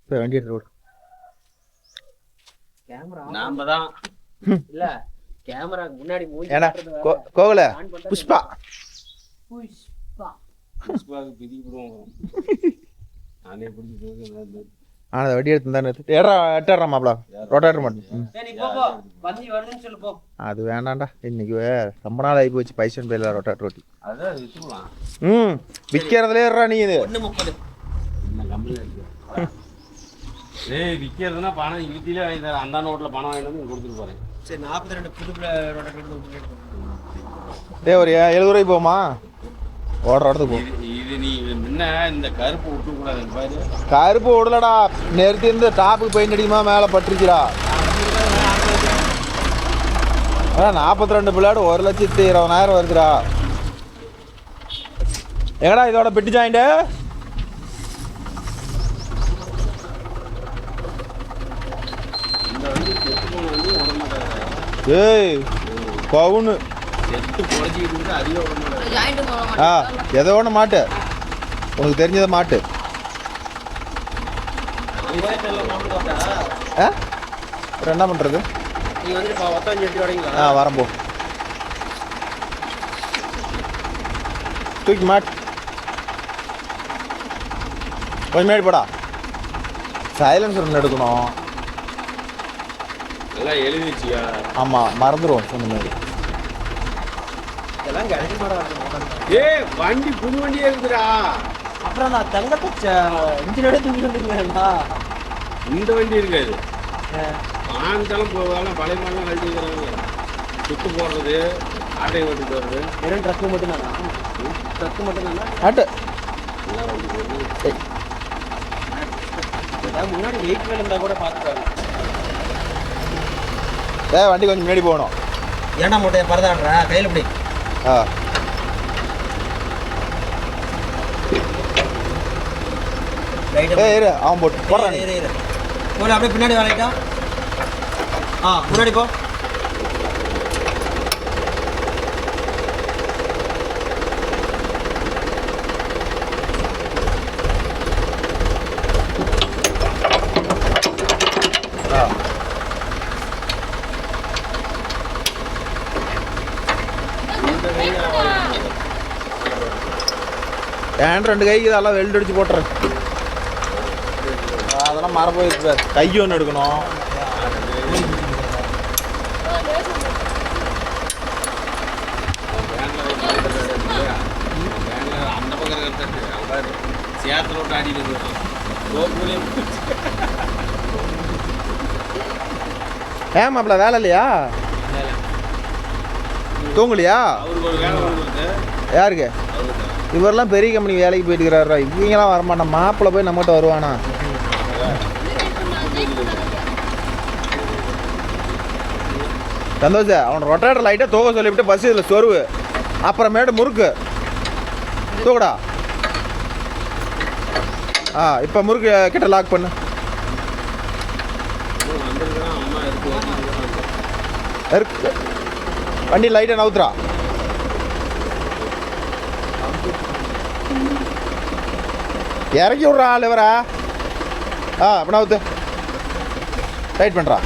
போய் வண்டி எடுத்து ஓடு. கேமரா நாம தான் இல்ல கேமரா முன்னாடி மூஞ்சி ஏடா கோகுல புஷ்பா புஷ்பாக்கு பிதிக்குறோம். நானே பிடிச்சி போகுது. ஆனா வண்டி எடுத்து தானே எட்டறா மாப்ள ரொட்டேட்டர் மட்டும். சரி போ போ வந்து வருதுன்னு சொல்லு போ. அது வேண்டாம்டா இன்னைக்கு ரொம்ப நாள் ஆகி போச்சு பைசன் பேர்ல ரொட்டேட்டர் ஓட்டி. அதான் வித்துக்கலாம். விற்கிறதுலே ஏறா நீ இது 1.30 என்ன கம்பெனி இருக்கு. ஏய் விக்கிறதுனா பணம் இழுத்திலே வாங்கி தர அந்த நோட்ல பணம் வாங்கிட்டு வந்து கொடுத்துட்டு போறேன். சரி 42 புது ரொட்டேட்டர் டேய் ஒரு 70 ரூபாய் போமா ஓடுற இடத்துக்கு போ. இது நீ முன்ன இந்த கருப்பு விட்டு கூடாது பாரு. கருப்பு விடலடா நிறுத்தி இருந்து டாப்புக்கு பெயிண்ட் அடிக்குமா மேலே பட்டுருச்சுடா. அதான் 42 பிள்ளையோட 1,20,000 வருதுடா. எங்கடா இதோட பெட்டி ஜாயிண்ட் ஏய் பவுனு எதோ ஒன்று மாட்டு உனக்கு தெரிஞ்சதை மாட்டு. என்ன பண்ணுறது வரம்போ தூக்கி மாட்டு கொஞ்சம் மேடி போடா. சைலன்சர் ஒன்று எடுக்கணும். எழுதிச்சியா? ஆமாம் மறந்துடுவோம் சொன்ன மாதிரி. ஏய் வண்டி புது வண்டியே இருக்குதுடா. அப்புறம் நான் தங்கத்தை இன்ஜினோட தூக்கி வந்துருக்கேன்டா. இந்த வண்டி இருக்காது ஆண்களும் போவாலும் பழைய மாதிரிலாம் கழட்டி வைக்கிறாங்க. சுத்து போடுறது ஆட்டை ஓட்டி போடுறது வெறும் ட்ரக்கு மட்டும் தானா? ட்ரக்கு மட்டும் தானா? ஆட்டு முன்னாடி வெயிட் இருந்தால் கூட பார்த்துக்காங்க. வண்டி கொஞ்சம் முன்னாடி போகணும். ஏன்டா மூட்டையை பரதாடுறா கையில் இப்படி. இரு அவன் போட்டு போடுறான். போல அப்படியே பின்னாடி வரைட்டா. முன்னாடி போ. ஏன் 2 கைக்கு இதெல்லாம் வெல்ட் அடிச்சு போட்டுறேன். அதெல்லாம் மர போயிருக்கு. கை ஒன்று எடுக்கணும். அந்த பக்கம் சேத்துல விட்டு ஆடிட்டு ஏன் மாப்பிள்ள வேலை இல்லையா? தூங்கலையா? அவருக்கு ஒரு வேலை வந்துருக்கு. யாருக்கு? இவரெல்லாம் பெரிய கம்பெனி வேலைக்கு போயிட்டுக்கிறாரா? இவங்கெல்லாம் வரமாட்டான். மாப்பிள்ளை போய் நம்மகிட்ட வருவானா? சந்தோஷ அவன் ரொட்டேட்டர் லைட்டாக தூக்க சொல்லிவிட்டு பஸ் இதில் சொருவு அப்புறமேட்டு முறுக்கு தூக்கடா. இப்போ முறுக்கு கிட்ட லாக் பண்ணு. வண்டி லைட்டாக நவுத்துறா. இறக்கி விட்றா லிவரா. அப்போ நவுத்து ரைட் பண்ணுறா.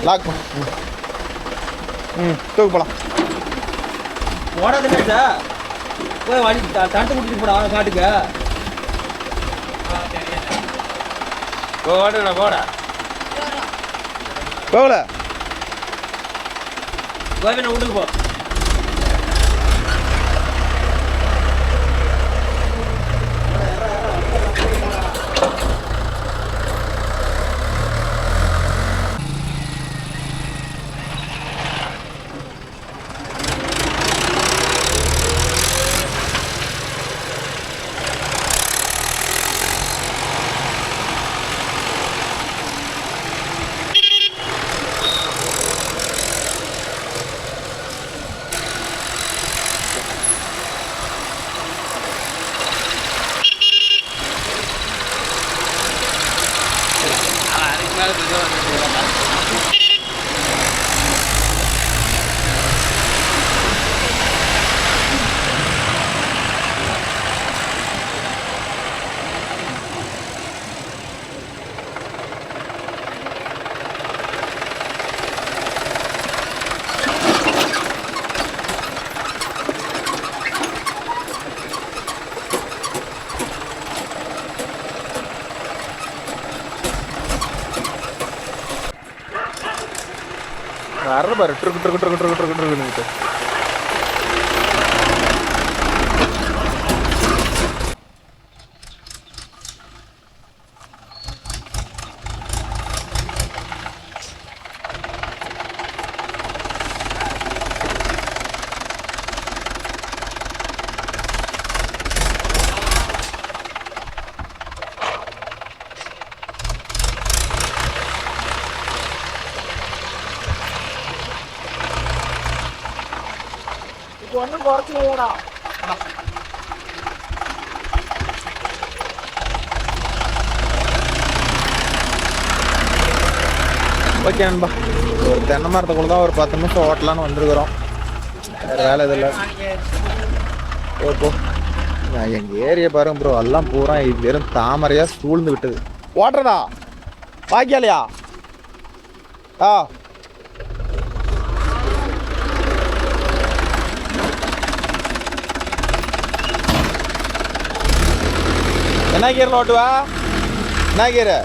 லாக் பண்ணு. தூக்கு போகலாம். ஓடாதுல்ல சார். போய் வண்டி தட்டு கூட்டிட்டு போடா காட்டுக்கு. போடா போடா போகல கோவின வீட்டுக்கு போ. பாருங்க பாரு ட்ருக்கு ட்ருக்கு ட்ருக்கு ட்ருக்கு ட்ருக்கு ட்ருக்குன்னு. ஒன்றும் குறைச்சி இல்லைடா. ஓகே நண்பா, ஒரு தென்னை மரத்துக்குள்ள தான் ஒரு 10 நிமிஷம் ஓட்டலான்னு வந்துருக்குறோம். வேறு வேலை இதில்லை. ஓப்போ எங்கள் ஏரியா பாருங்க ப்ரோ, எல்லாம் பூரா வெறும் தாமரையாக சூழ்ந்து விட்டது. ஓட்டுறதா வாய்க்காலையா? ஆ என்ன கீரை ஓட்டுவா? என்ன கீரை?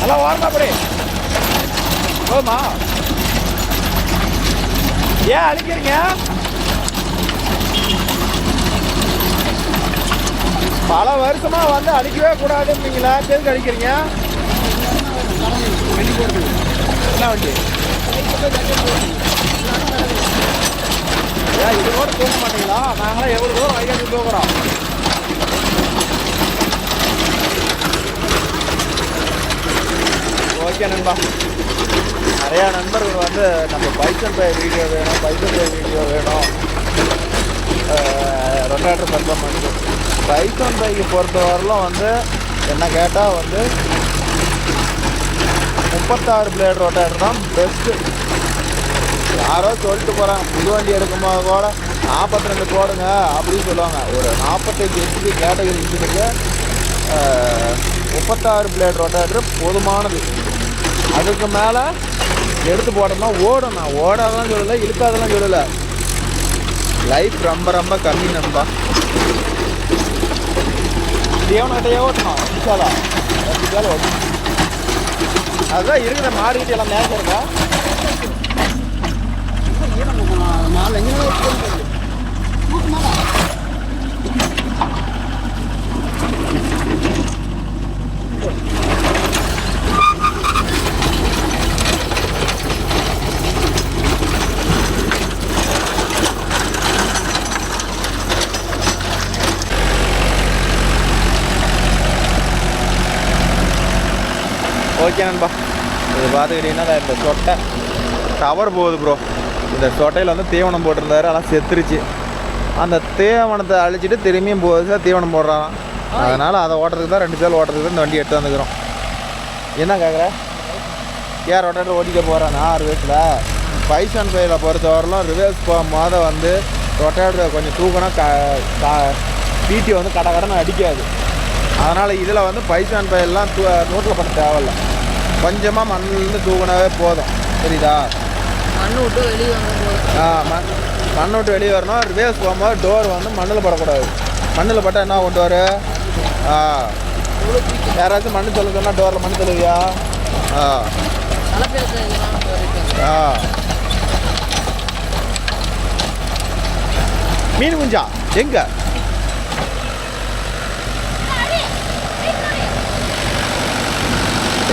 நல்லா ஓரமா அப்படி போமா. ஏன் அடிக்கிறீங்க? பல வருஷமா வந்து அடிக்கவே கூடாதுன்னீங்களா? எதுக்கு அடிக்கிறீங்க? என்ன வண்டி? ஏன் இது கூட தூக்க மாட்டீங்களா? நாங்களாம் எவ்வளோ தூரம் வைகாசி தூக்குறோம். ஓகே நண்பா, நிறையா நண்பர்கள் வந்து நம்ம பைசன் பை வீடியோ வேணும், பைசன் பை வீடியோ வேணும், ரொட்டேட்டர் பர்ஃபார்மன்ஸ். பைசன் பைக்கு பொறுத்தவரையிலும் வந்து என்ன கேட்டால் வந்து 36 பிளேட் ரொட்டேட்டர் தான் பெஸ்ட்டு. யாரோ சொல்லிட்டு போகிறாங்க புது வண்டி எடுக்கும்போது கூட 42 போடுங்க அப்படின்னு சொல்லுவாங்க. ஒரு 45 HP கேட்டகரி இன்ஜினுக்கு 36 பிளேட் ரொட்டேட்டர் போதுமானது. அதுக்கு மேலே எடுத்து போட்டோம்னா ஓடும். நான் ஓடாதான் சொல்லலை, இழுக்காதெல்லாம் சொல்லலை. லைஃப் ரொம்ப ரொம்ப கம்மி நண்பா. தேவனகிட்டையே ஓட்டணும் விசாலா ஓட்டணும். அதுதான் இருக்கிற மாறிக்கிட்டு எல்லாம் மேலே இருக்கா. ஓகே நண்பா, இது பார்த்துக்கிட்டிங்கன்னா இந்த சொட்டை டவர் போகுது ப்ரோ. இந்த சொட்டையில் வந்து தீவனம் போட்டிருந்தாரு, அதெல்லாம் செத்துருச்சு. அந்த தீவனத்தை அழிச்சிட்டு திரும்பியும் போகுது தீவனம் போடுறான். அதனால் அதை ஓட்டுறதுக்கு தான் 2 சேல் ஓட்டுறதுக்கு தான் இந்த வண்டி எடுத்து வந்துக்கிறோம். என்ன கேட்குற? ஏன் ரொட்டேட்டர் ஓட்டிக்க போகிறேன் 6 வயசில்? பைசன் பையில் பொறுத்தவரையிலும் ரிவர்ஸ் போகும்போது வந்து ரொட்டேட்டர் கொஞ்சம் தூக்கினா பிடி வந்து கடன்னு அடிக்காது. அதனால் இதில் வந்து பைசான் பயிரெலாம் நோட்டில் பண்ண தேவையில்லை. கொஞ்சமாக மண்ணிலேருந்து தூக்கினாவே போதும். சரிதா? மண்ணு விட்டு வெளியே வரணும். மண்ணை விட்டு வெளியே வரணும். ரிவேர்ஸ் போகும்போது டோர் வந்து மண்ணில் படக்கூடாது. மண்ணில் பட்டால் என்ன கொண்டு வர? யாராச்சும் மண் சொல்ல சொன்னால் டோரில் மண் தழுவியா? மீன் குஞ்சா எங்க?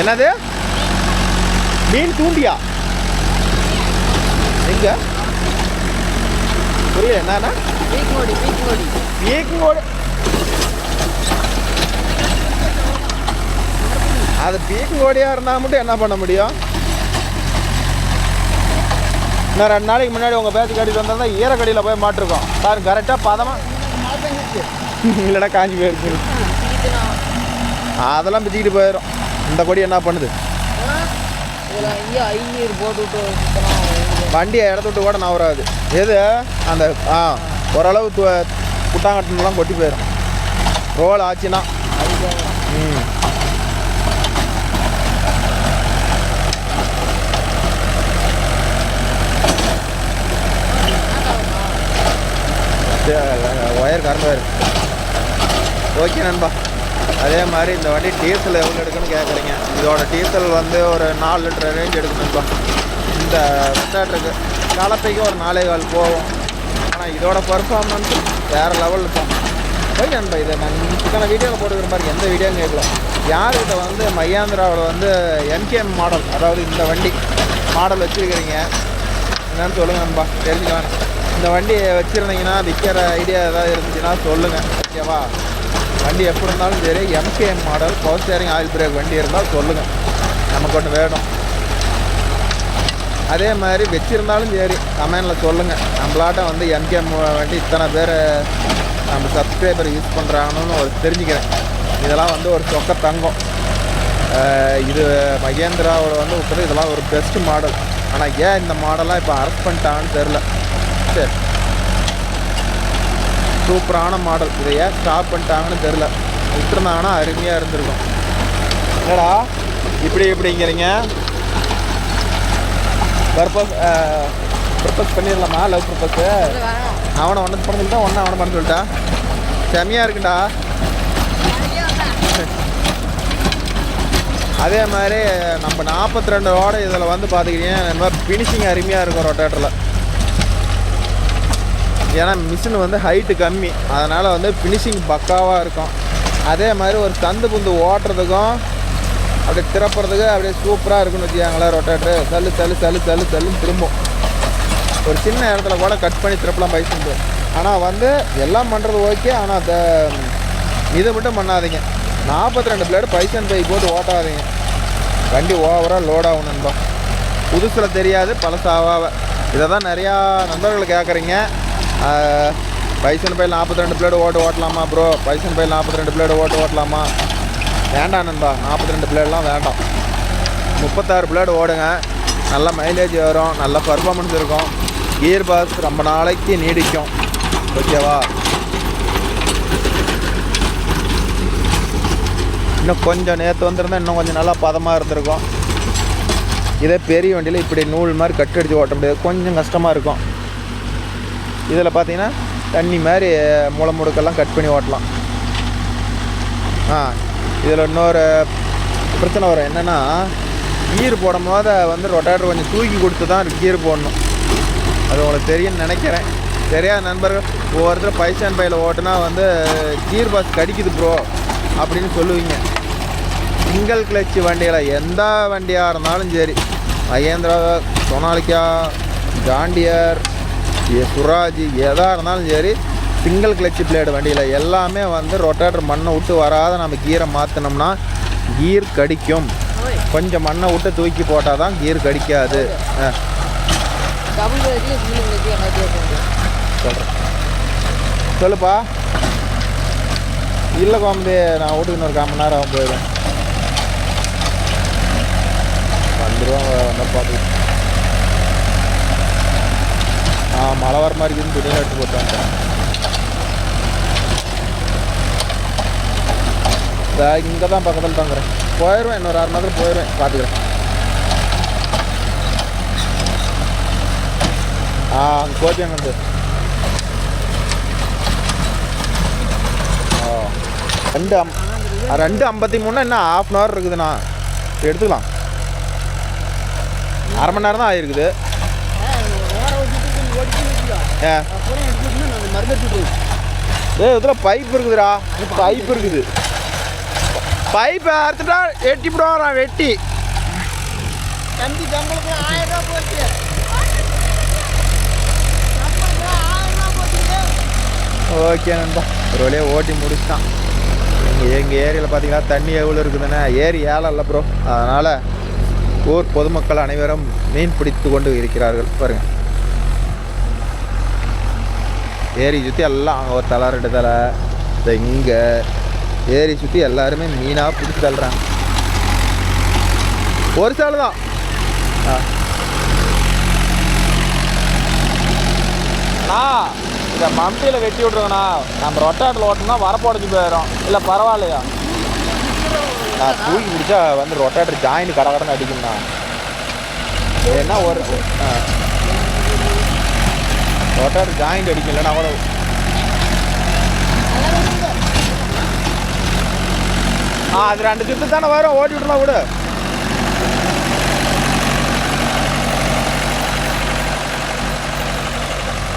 என்னது? மீன் தூண்டியா? எங்க? புரியல. என்னன்னா பீக்கங்கோடு? அது பீக்கங்கோடியா இருந்தால் மட்டும் என்ன பண்ண முடியும்? இன்னும் 2 நாளைக்கு முன்னாடி உங்கள் பேச்சு கட்டிட்டு வந்தால் ஈரக்கடியில் போய் மாட்டிருக்கோம். பாருங்க கரெக்டாக பதமாக இல்லைன்னா காஞ்சி போயிருக்கு. அதெல்லாம் பிச்சுக்கிட்டு போயிடும். இந்த கொடி என்ன பண்ணுது? வண்டியை இடத்த விட்டு கூட நவராது. எது அந்த ஓரளவு குட்டாங்கட்டெல்லாம் கொட்டி போயிடும். ரோல் ஆச்சுன்னா ம் ஒயர் கரண்ட் ஒயர். ஓகே நண்பா. அதே மாதிரி இந்த வண்டி டீசல் எவ்வளோ எடுக்குன்னு கேட்குறீங்க. இதோட டீசல் வந்து ஒரு 4 லிட்டர் ரேஞ்ச் எடுக்கும் நண்பா. இந்த ரொட்டாட்டருக்கு கலப்பைக்கு ஒரு 4.25 போகும். ஆனால் இதோட பர்ஃபார்மன்ஸ் வேறு லெவல் இருக்கும். ஓகே நண்பா. இதை நான் இதுக்கான வீடியோவில் போட்டுக்கிற மாதிரி எந்த வீடியோவும் கேட்கலாம். யார்கிட்ட வந்து மஹிந்திராவில் வந்து NKM மாடல், அதாவது இந்த வண்டி மாடல் வச்சுருக்கிறீங்க என்னன்னு சொல்லுங்கள் நண்பா, தெரிஞ்சுக்கலாம். இந்த வண்டியை வச்சுருந்தீங்கன்னா விற்கிற ஐடியா ஏதாவது இருந்துச்சுன்னா சொல்லுங்கள். ஓகேவா? வண்டி எப்படி இருந்தாலும் சரி MKM model power steering oil break வண்டி இருந்தால் சொல்லுங்கள், நமக்கு ஒன்று வேணும். அதே மாதிரி வச்சுருந்தாலும் சரி கமெண்டில் சொல்லுங்கள். நம்மளாட்ட வந்து NKM வண்டி இத்தனை பேர் நம்ம சப்ஸ்கிரைபர் யூஸ் பண்ணுறாங்கன்னு ஒரு தெரிஞ்சுக்கிறேன். இதெல்லாம் வந்து ஒரு சொக்க தங்கம். இது மஹிந்திராவோட வந்து விட்டது இதெல்லாம் ஒரு பெஸ்ட் மாடல். ஆனால் ஏன் இந்த மாடலாக இப்போ அரெஸ்ட் பண்ணிட்டாங்கன்னு தெரில. சரி, சூப்பரான மாடல். இதை ஏன் ஸ்டாப் பண்ணிட்டாங்கன்னு தெரில. விட்டுருந்தாங்கன்னா அருமையாக இருந்திருக்கும். என்னடா இப்படிங்கிறீங்க? ப்ரப்போஸ் பண்ணிடலாமா? லவ் ப்ரப்போஸு அவனை ஒன்று பண்ண சொல்லிட்டா, ஒன்று அவனை பண்ண சொல்லிட்டா. செம்மையாக இருக்குண்டா. அதே மாதிரி நம்ம 42 இதில் வந்து பார்த்துக்கிட்டீங்கன்னா ஃபினிஷிங் அருமையாக இருக்கும் ரொட்டேட்டரில். ஏன்னா மிஷின் வந்து ஹைட்டு கம்மி, அதனால் வந்து ஃபினிஷிங் பக்காவாக இருக்கும். அதே மாதிரி ஒரு சந்து புந்து ஓட்டுறதுக்கும் அப்படியே திறப்புறதுக்கு அப்படியே சூப்பராக இருக்குன்னு வச்சுக்காங்களேன். ரொட்டேட்ரு சல்லு சல்லு சல்லு சல்லு சல்லுன்னு திரும்பும். ஒரு சின்ன இடத்துல கூட கட் பண்ணி திறப்பலாம் பைசன்ட்டு. ஆனால் வந்து எல்லாம் பண்ணுறது ஓகே. ஆனால் அதை இதை மட்டும் பண்ணாதீங்க. 42 பிளேடு பைசன் பை போட்டு ஓட்டாதீங்க. வண்டி ஓவராக லோட் ஆகும் நண்பா. புதுசில் தெரியாது பழசாவாக. இதை தான் நிறையா நண்பர்கள் கேட்குறீங்க. பைசன் பையில் 42 பிளேடு ஓட்டலாமா ப்ரோ? பைசன் பையில் 42 பிளேடு ஓட்டலாமா? வேண்டாம் நண்பா, 42 பிளேடெலாம் வேண்டாம். 36 பிளேடு ஓடுங்க. நல்ல மைலேஜ் வரும், நல்ல பர்ஃபார்மன்ஸ் இருக்கும். கியர் பாக்ஸ் ரொம்ப நாளைக்கு நீடிக்கும். ஓகேவா? இன்னும் கொஞ்சம் நேற்று வந்திருந்தால் இன்னும் கொஞ்சம் நல்லா பதமாக இருந்திருக்கும். இதே பெரிய வண்டியில் இப்படி நூல் மாதிரி கட்டடிச்சு ஓட்ட முடியாது, கொஞ்சம் கஷ்டமாக இருக்கும். இதில் பார்த்தீங்கன்னா தண்ணி மாதிரி மூளை முடுக்கெல்லாம் கட் பண்ணி ஓட்டலாம். இதில் இன்னொரு பிரச்சனை வரும். என்னென்னா கீர் போடும் போது வந்து ரொட்டேட்டர் கொஞ்சம் தூக்கி கொடுத்து தான் கீர் போடணும். அது உங்களுக்கு தெரியும்னு நினைக்கிறேன். தெரியாத நண்பர்கள் ஒவ்வொருத்தர் பைசன் பையில் ஓட்டுனா வந்து கீர் பாக்ஸ் கடிக்குது ப்ரோ அப்படின்னு சொல்லுவீங்க. சிங்கிள் கிளச்சு வண்டியில் எந்த வண்டியாக இருந்தாலும் சரி, மஹிந்திரா, சோனாலிகா, ஜாண்டியர், சுராஜ் எதாக இருந்தாலும் சரி, சிங்கிள் கிளச்சு பிளேடு வண்டியில் எல்லாமே வந்து ரொட்டேட்டர் மண்ணை விட்டு வராத நம்ம கீரை மாற்றினோம்னா கீர் கடிக்கும். கொஞ்சம் மண்ணை விட்டு தூக்கி போட்டால் தான் கீர் கடிக்காது. சொல்கிறேன், சொல்லுப்பா. இல்லை கோமதி, நான் வீட்டுக்கு இன்னொரு 1/4 மணி நேரம் ஆகும் போயிடுவேன். வந்துடுவோம் வந்து பார்த்து. மழை வர மாதிரி இருக்குன்னு துணியில் எடுத்து போட்டு வந்துட்டேன். இங்கே தான் பக்கத்தில் தாங்கிறேன். போயிடுவேன், இன்னொரு 1/2 மணி நேரத்தில் போயிடுவேன். பார்த்துக்கிறேன். அங்கே கோச்சிங் வந்து 2:53 இன்னும் 1/2 மணி நேரம் இருக்குதுண்ணா. எடுத்துக்கலாம். 1/2 மணி நேரம் தான் ஆகிருக்குது. இதில் பைப் இருக்குதுடா, பைப் இருக்குது. பைப்பை அறுத்துட்டா வெட்டி விடுவான். வெட்டி தம்பி சம்பளத்துக்கு 1000 ரூபா போச்சு. ஓகே நண்பா, ஒரு வழியாக ஓட்டி முடிச்சிட்டான். எங்கள் ஏரியாவில் பார்த்தீங்கன்னா தண்ணி எவ்வளோ இருக்குதுன்னா, ஏரி ஏலம் இல்லை ப்ரோ. அதனால் ஊர் பொதுமக்கள் அனைவரும் மீன் பிடித்து கொண்டு இருக்கிறார்கள். பாருங்கள், ஏரி சுற்றி எல்லாம் அங்கே ஒரு தலை 2 தலை, இங்கே ஏரி சுற்றி எல்லாருமே மீனாக பிடிச்சி தள்ளுறாங்க. ஒரு சால் தான். இதை மம்டியில் வெட்டி விட்ருங்கண்ணா. நம்ம ரொட்டாட்டில் ஓட்டணும்னா வரப்போடைஞ்சு போயிடும். இல்லை பரவாயில்லையா? நான் தூக்கி பிடிச்சா வந்து ரொட்டேட்டர் ஜாயிண்ட் கடை கடன் அடிக்கும்ண்ணா. ஏன்னா ஒரு ரொட்டேட்டர் ஜாயிண்ட் அடிக்கும். இல்லைன்னா கூட அது 2 சுத்து தானே வரும். ஓட்டி விட்டுலாம் விடு.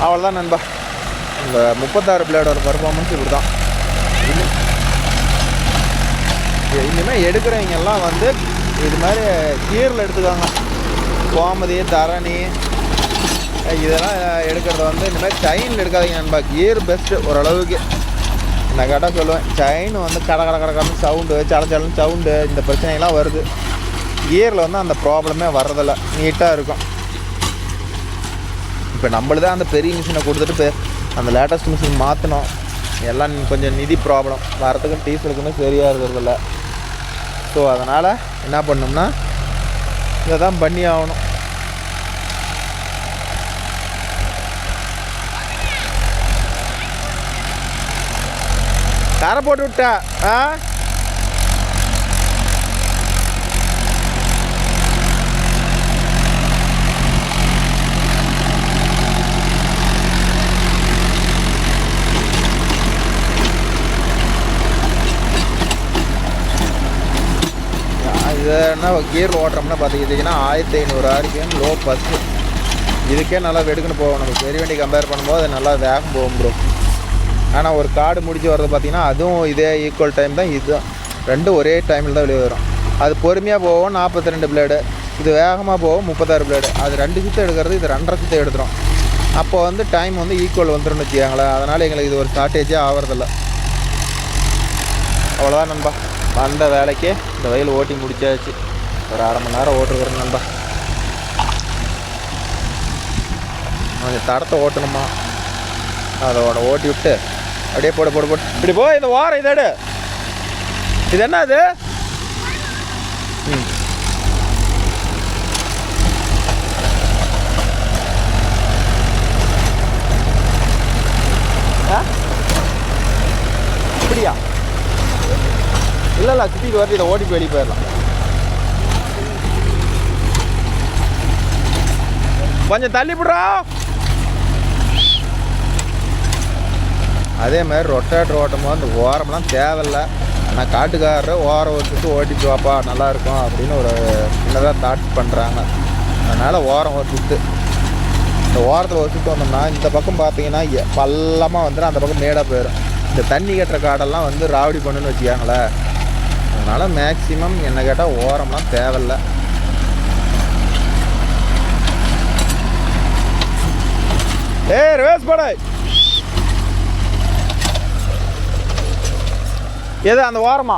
அவ்வளோதான் நண்பா. இந்த 36 பிளேடோட பர்ஃபார்மன்ஸ் இப்படி தான். இனிமேல் எடுக்கிறவங்கெல்லாம் வந்து இது மாதிரி கீரில் எடுத்துக்காங்க. கோமதி, தரணி இதெல்லாம் எடுக்கிறத வந்து இனிமேல் செயினில் எடுக்காதீங்க நண்பா. கியர் பெஸ்ட்டு ஓரளவுக்கு. நான் கேட்டால் சொல்லுவேன், செயின் வந்து கடன்னு சவுண்டு, சலன்னு சவுண்டு, இந்த பிரச்சனைலாம் வருது. கியரில் வந்து அந்த ப்ராப்ளமே வர்றதில்ல, நீட்டாக இருக்கும். இப்போ நம்மளுதான் அந்த பெரிய மிஷினை கொடுத்துட்டு அந்த லேட்டஸ்ட் மிஷின் மாற்றணும். எல்லாம் கொஞ்சம் நிதி ப்ராப்ளம் வரத்துக்கும் டீசலுக்குன்னு சரியாக இருக்கிறதில்ல. ஸோ அதனால் என்ன பண்ணோம்னா இதை தான் பண்ணி ஆகணும். கரை போட்டு விட்டா இது என்ன கியர் ஓட்டுறோம்னா பார்த்துக்கிட்டிங்கன்னா 1500 RPM லோ பஸ்ஸு. இதுக்கே நல்லா வெடுக்குன்னு போகும். நம்ம பெரிய வண்டி கம்பேர் பண்ணும்போது அது நல்லா வேகம் போகும் ப்ரோ. ஆனால் ஒரு கார்டு முடிச்சு வர்றது பார்த்திங்கன்னா அதுவும் இதே ஈக்குவல் டைம் தான். இதுதான் ரெண்டும் ஒரே டைமில் தான் வெளியே வரும். அது பொறுமையாக போகும் 42 பிளேடு, இது வேகமாக போகும் 36 பிளேடு. அது 2 சுற்று எடுக்கிறது, இது 2.5 சுற்று எடுத்துரும். அப்போ வந்து டைம் வந்து ஈக்குவல் வந்துடும் வச்சுக்காங்களேன். அதனால் எங்களுக்கு இது ஒரு ஷார்ட்டேஜே ஆகிறதில்ல. அவ்வளோதான் நண்பா. வந்த வேலைக்கு இந்த வயல் ஓட்டி முடிச்சாச்சு. ஒரு 1/2 மணி நேரம் ஓட்டுருக்குறேன் நண்பா. கொஞ்சம் தடத்தை ஓட்டணுமா, அதோட ஓட்டி விட்டு அப்படியே போடு இப்படி போ. இந்த வாரம் இதோடு இது என்ன அது? அப்படியா? இல்லை சுற்றிட்டு வரது. இதை ஓட்டிட்டு வெளியே போயிடலாம். கொஞ்சம் தள்ளி விடுறா. அதே மாதிரி ரொட்டேட்டர் ஓட்டும் போது அந்த ஓரம்லாம் தேவையில்லை. ஆனால் காட்டுக்காரர் ஓரம் வச்சுட்டு ஓட்டிட்டு வாப்பா நல்லாயிருக்கும் அப்படின்னு ஒரு சின்னதாக தாட்ஸ் பண்ணுறாங்க. அதனால் ஓரம் ஒரு சுற்று, இந்த ஓரத்தில் ஒரு சுற்று வந்தோம்னா இந்த பக்கம் பார்த்தீங்கன்னா பள்ளமாக வந்துடும், அந்த பக்கம் மேடாக போயிடும். இந்த தண்ணி கட்டுற காடெல்லாம் வந்து ராவடி பண்ணுன்னு வச்சுக்காங்களேன். அதனால் மேக்ஸிமம் என்ன கேட்டால் ஓரம்லாம் தேவையில்லை. ரிவர்ஸ் போட எது அந்த ஓரமா?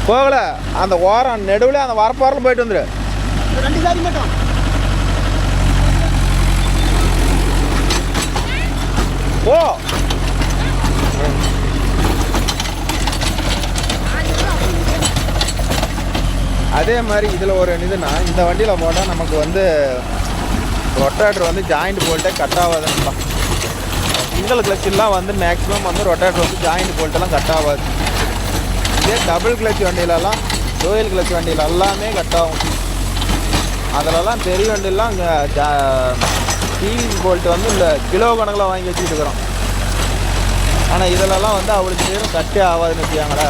போகல, அந்த ஓரம் நெடுவில் அந்த வரப்பாரில் போயிட்டு வந்துரு. 2 சாரி மட்டும் ஓ அதே மாதிரி இதில் ஒரு இதுனா இந்த வண்டியில் போட்டால் நமக்கு வந்து ரொட்டேட்டர் வந்து ஜாயிண்ட் போல்ட்டே கட் ஆகாதுப்பா. சிங்கிள் கிளச்செல்லாம் வந்து மேக்ஸிமம் வந்து ரொட்டேட்டர் வந்து ஜாயிண்ட் போல்ட்டெல்லாம் கட் ஆகாது. இதே டபுள் கிளச் வண்டியிலலாம், டோயல் கிளச் வண்டியில் எல்லாமே கட் ஆகும். அதிலலாம் பெரிய வண்டியெல்லாம் டிவி போல்ட்டு வந்து இந்த கிலோ கணக்கில் வாங்கி வச்சுக்கிட்டு இருக்கிறோம். ஆனால் இதிலலாம் வந்து அவளுக்கு நேரம் கட்டே ஆகாதுன்னு வச்சுக்காங்களே.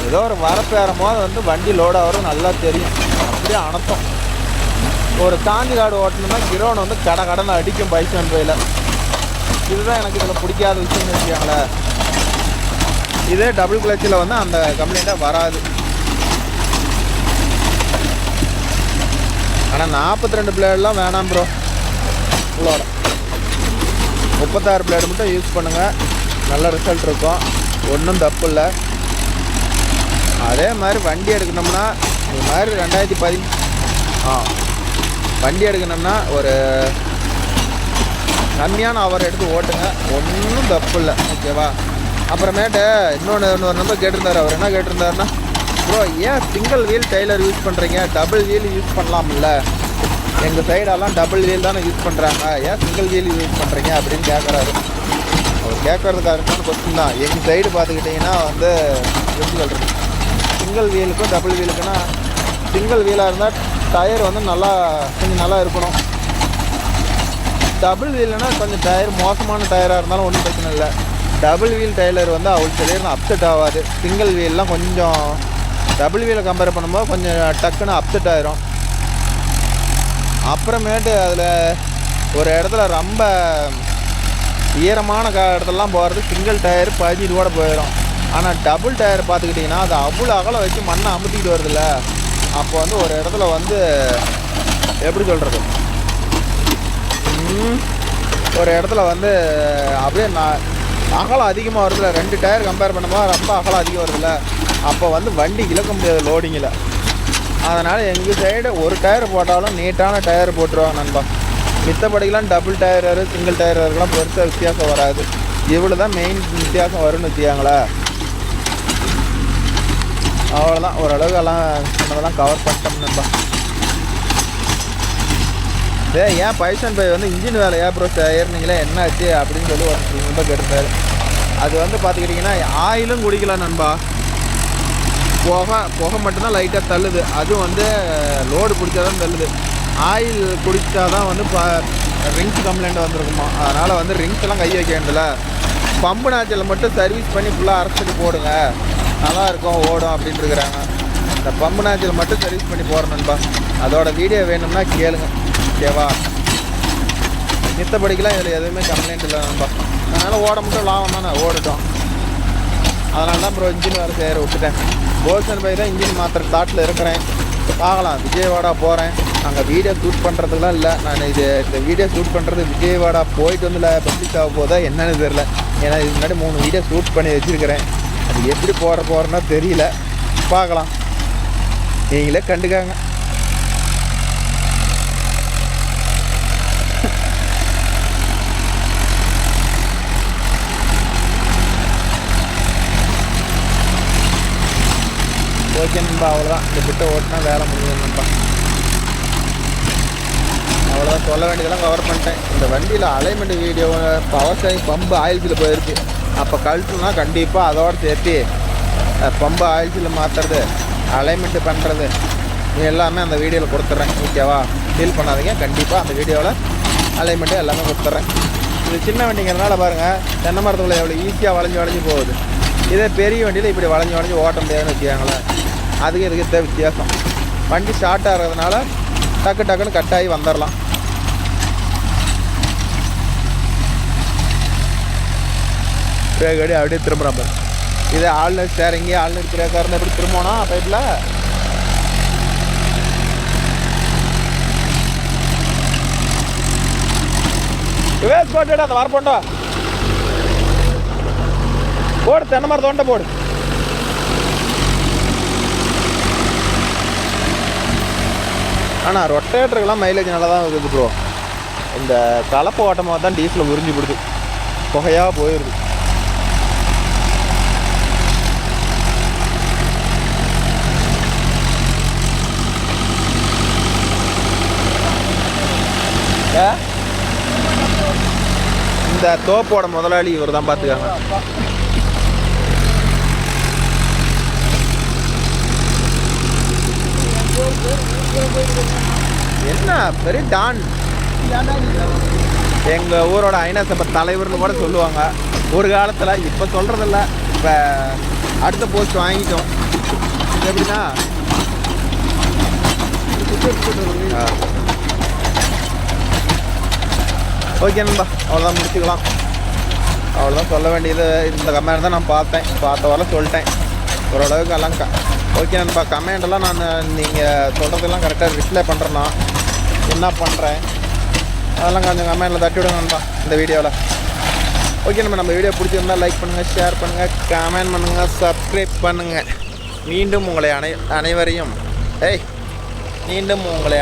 ஏதோ ஒரு வரப்பேறும் போது வந்து வண்டி லோட் ஆகிறது நல்லா தெரியும். அப்படியே அனத்தம். ஒரு காஞ்சி காடு ஓட்டணும்னா கிரோன் வந்து கடனை அடிக்கும் பைசன் போயில். இதுதான் எனக்கு இதில் பிடிக்காத விஷயம்னு வச்சுக்காங்களே. இதே டபுள் கிளச்சில் வந்து அந்த கம்ப்ளைண்ட்டாக வராது. ஆனால் 42 பிளேடெலாம் வேணாம் ப்ரோ. உள்ளோட 36 பிளேடு மட்டும் யூஸ் பண்ணுங்கள், நல்ல ரிசல்ட் இருக்கும், ஒன்றும் தப்பு இல்லை. அதே மாதிரி வண்டி எடுக்கணும்னா இது மாதிரி 2010 வண்டி எடுக்கணும்னா ஒரு கம்மியான அவர் எடுத்து ஓட்டுங்க, ஒன்றும் தப்பு இல்லை. ஓகேவா? அப்புறமேட்டு இன்னொரு நம்பர் கேட்டிருந்தார். அவர் என்ன கேட்டிருந்தாருன்னா, ப்ரோ ஏன் சிங்கிள் வீல் டெய்லர் யூஸ் பண்ணுறீங்க, டபுள் வீல் யூஸ் பண்ணலாம்ல, எங்கள் சைடெல்லாம் டபுள் வீல் தானே யூஸ் பண்ணுறாங்க, ஏன் சிங்கிள் வீல் யூஸ் பண்ணுறீங்க அப்படின்னு கேட்குறாரு. அவர் கேட்கறது கரெக்டான கொஸ்டின் தான். எங்கள் சைடு பார்த்துக்கிட்டிங்கன்னா வந்து எப்படி சொல்கிறது, சிங்கிள் வீலுக்கும் டபுள் வீலுக்குன்னா சிங்கிள் வீலாக இருந்தால் டயர் வந்து கொஞ்சம் நல்லா இருக்கணும். டபுள் வீல்னா கொஞ்சம் டயர் மோசமான டயராக இருந்தாலும் ஒன்றும் பிரச்சனை இல்லை. டபுள் வீல் டயர் வந்து அவ்வளோ சரியான அப்செட் ஆகாது. சிங்கிள் வீல்லாம் கொஞ்சம் டபுள் வீலை கம்பேர் பண்ணும்போது கொஞ்சம் டக்குன்னு அப்செட் ஆயிரும். அப்புறமேட்டு அதில் ஒரு இடத்துல ரொம்ப ஈரமான இடத்துலலாம் போகிறது சிங்கிள் டயர் 15 கூட போயிடும். ஆனால் டபுள் டயர் பார்த்துக்கிட்டிங்கன்னா அது அவ்வளோ அகலம் வச்சு மண்ணை அமுத்திக்கிட்டு வருதுல்ல, அப்போ வந்து ஒரு இடத்துல வந்து எப்படி சொல்கிறது, ஒரு இடத்துல வந்து அப்படியே அகலம் அதிகமாக வருதுல்ல, 2 டயர் கம்பேர் பண்ணும்போது ரொம்ப அகலம் அதிகம் வருதுல்ல, அப்போ வந்து வண்டி இழக்க முடியாது லோடிங்கில். அதனால் எங்கள் சைடு ஒரு டயர் போட்டாலும் நீட்டான டயர் போட்டுருவாங்க நண்பா. மித்தபடிக்கெலாம் டபுள் டயரு சிங்கிள் டயருக்கெலாம் பெருசாக வித்தியாசம் வராது. இவ்வளோ தான் மெயின் வித்தியாசம் வரும்னு வச்சுக்காங்களே. அவ்வளோதான், ஓரளவுக்கு எல்லாம் சொன்னதெல்லாம் கவர் பண்ணிட்டோம் நண்பா. ஏன் பைசன் பை வந்து இன்ஜின் வேலை ப்ரோ ஏறினீங்களே என்ன ஆச்சு அப்படின்னு சொல்லி ஒரு ரொம்ப கேட்டுருந்தாரு. அது வந்து பார்த்துக்கிட்டிங்கன்னா ஆயிலும் குடிக்கலாம் நண்பா. புகை மட்டும்தான் லைட்டாக தள்ளுது. அதுவும் வந்து லோடு பிடிச்சா தான் தள்ளுது. ஆயில் குடித்தா தான் வந்து ரிங்ஸ் கம்ப்ளைண்ட் வந்துருக்குமா. அதனால் வந்து ரிங்ஸ் எல்லாம் கை வைக்க வேண்டியதில்ல. பம்பு நாச்சில் மட்டும் சர்வீஸ் பண்ணி ஃபுல்லாக அரைச்சிட்டு போடுங்க, நல்லாயிருக்கும் ஓடும் அப்படின்ட்டு இருக்கிறாங்க. இந்த பம்பு நாச்சில் மட்டும் சர்வீஸ் பண்ணி போகிறேன் நண்பா. அதோட வீடியோ வேணும்னா கேளுங்க, ஓகேவா? மித்தபடிக்கெலாம் இதில் எதுவுமே கம்ப்ளைண்ட் இல்லை நண்பா. அதனால் ஓட மட்டும் லாபம் தானே, ஓடிட்டோம். அதனால தான் ப்ரோ இன்ஜின் வேறு செய்கிற விட்டுட்டேன். போல்சன் பை தான் இன்ஜின் மாத்திர தாட்டில் இருக்கிறேன். பார்க்கலாம், விஜயவாடா போகிறேன். அங்கே வீடியோ ஷூட் பண்ணுறதுக்குலாம் இல்லை. நான் இந்த வீடியோ ஷூட் பண்ணுறது விஜயவாடா போயிட்டு வந்து பப்ளிக் ஆக போதா என்னன்னு தெரில. ஏன்னா இதுக்கு முன்னாடி 3 வீடியோ ஷூட் பண்ணி வச்சுருக்கிறேன். அது எப்படி போகிறேன்னா தெரியல, பார்க்கலாம். நீங்களே கண்டுக்காங்க. ஓகே நண்பா, அவ்வளோதான். இந்த பிட்டை ஓட்டினா வேலை முடியும் நண்பா. அவ்வளோதான், சொல்ல வேண்டியதெல்லாம் கவர் பண்ணிட்டேன். இந்த வண்டியில் alignment video power steering pump ஆயில்ஸில் போயிருக்கு. அப்போ கழட்டுனா கண்டிப்பாக அதோடு சேர்த்து பம்பு ஆயில்ஸில் மாற்றுறது, அலைன்மெண்ட்டு பண்ணுறது எல்லாமே அந்த வீடியோவில் கொடுத்துட்றேன், ஓகேவா? ஃபீல் பண்ணாதீங்க, கண்டிப்பாக அந்த வீடியோவில் அலைன்மெண்ட்டு எல்லாமே கொடுத்துட்றேன். இது சின்ன வண்டிங்கிறதுனால பாருங்கள், தென்னை மரத்துக்குள்ளே எவ்வளோ ஈஸியாக வளைஞ்சு போகுது. இதே பெரிய வண்டியில் இப்படி வளைஞ்சு ஓட்ட முடியாதுன்னு வச்சுக்காங்களேன். அதுக்கு இதுக்கு வித்தியாசம். வண்டி ஸ்டார்ட் ஆகிறதுனால டக்குன்னு கட் ஆகி வந்துடலாம். பிரேக்கடி அப்படியே திரும்புகிறாங்க. இதே ஆல்நர் ஸ்டேரிங்கு ஆல்நர் பிரேக்கர்னு எப்படி திரும்பணும் பைப்பில். வேஸ்ட் போட்டு அதை வரப்போண்டா போடு, தென்னை மரம் தோண்ட போடு. ஆனால் ரொட்டேட்டருக்கெல்லாம் மைலேஜ் நல்லா தான் இருக்குது ப்ரோ. இந்த கலப்பு ஓட்டமாக தான் டீசலில் உறிஞ்சி விடுது, புகையாக போயிடுது. இந்த தோப்போட முதலாளி இவர் தான், பார்த்துக்காங்க. என்ன பெரிய டான், எங்கள் ஊரோட ஐநா தலைவர்னு கூட சொல்லுவாங்க ஒரு காலத்தில். இப்போ சொல்கிறதில்ல, இப்போ அடுத்த போஸ்ட் வாங்கிட்டோம். எப்படின்னா ஓகே நண்பா, அவ்வளோதான், முடிச்சுக்கலாம். அவ்வளோதான் சொல்ல வேண்டியது. இந்த கமெண்ட் தான் நான் பார்த்த வர சொல்லிட்டேன் ஓரளவுக்கு எல்லாம். ஓகே நண்பா, கமெண்டெல்லாம் நான் நீங்கள் சொல்கிறதெல்லாம் கரெக்டாக ரிப்ளை பண்ணுறேன்னா என்ன பண்ணுறேன் அதெல்லாம் கொஞ்சம் கமெண்டில் தட்டி விடுங்க நண்பா இந்த வீடியோவில். ஓகே நம்ம வீடியோ பிடிச்சிருந்தால் லைக் பண்ணுங்கள், ஷேர் பண்ணுங்கள், கமெண்ட் பண்ணுங்கள், சப்ஸ்கிரைப் பண்ணுங்கள். மீண்டும் உங்களை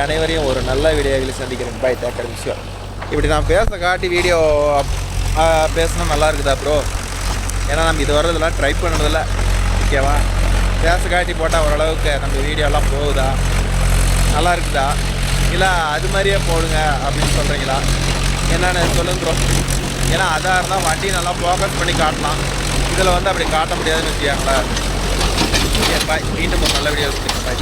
அனைவரையும் ஒரு நல்ல வீடியோவில் சந்திக்கிறேன். பை, டேக்கர் விஷயம். இப்படி நான் காட்டி வீடியோ பேசினா நல்லா இருக்குதா ப்ரோ? ஏன்னா நம்ம இது வரதெல்லாம் ட்ரை பண்ணுறதில்ல, ஓகேவா? காட்டி போட்டால் ஓரளவுக்கு நம்ம வீடியோலாம் போகுதா, நல்லா இருக்குதா, இல்லை அது மாதிரியே போடுங்க அப்படின்னு சொல்கிறீங்களா? என்னென்னு சொல்லுங்க ப்ரோ. ஏன்னா அதாக இருந்தால் வண்டி நல்லா ஃபோக்கஸ் பண்ணி காட்டலாம். இதில் வந்து அப்படி காட்ட முடியாதுன்னு வச்சுக்கோங்களேன். ஓகே பாய், மீண்டும் ஒரு நல்ல வீடியோ பாய்.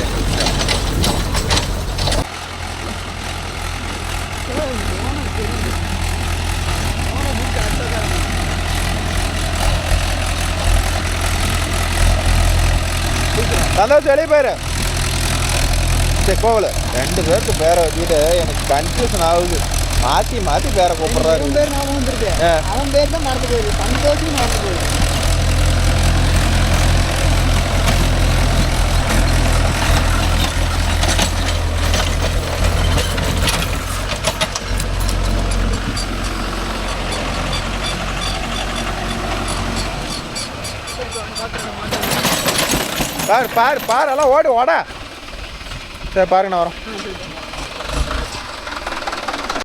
சந்தோஷம் வெளியே போயிரு. சரி கோவில் 2 பேருக்கு பேரை வச்சுக்கிட்டு எனக்கு கன்ஃபியூஷன் ஆகுது. மாற்றி மாற்றி பேரை கூப்பிட்றாரு. பேர் ஞாபகம் வந்துருக்கு. அவன் பேர் தான் மறந்து போயிரு. சந்தோஷம் மறந்து போயிரு. பாரு பாரு பாரு எல்லாம் ஓடு ஓட. சரி பாருங்க நான் வரோம்.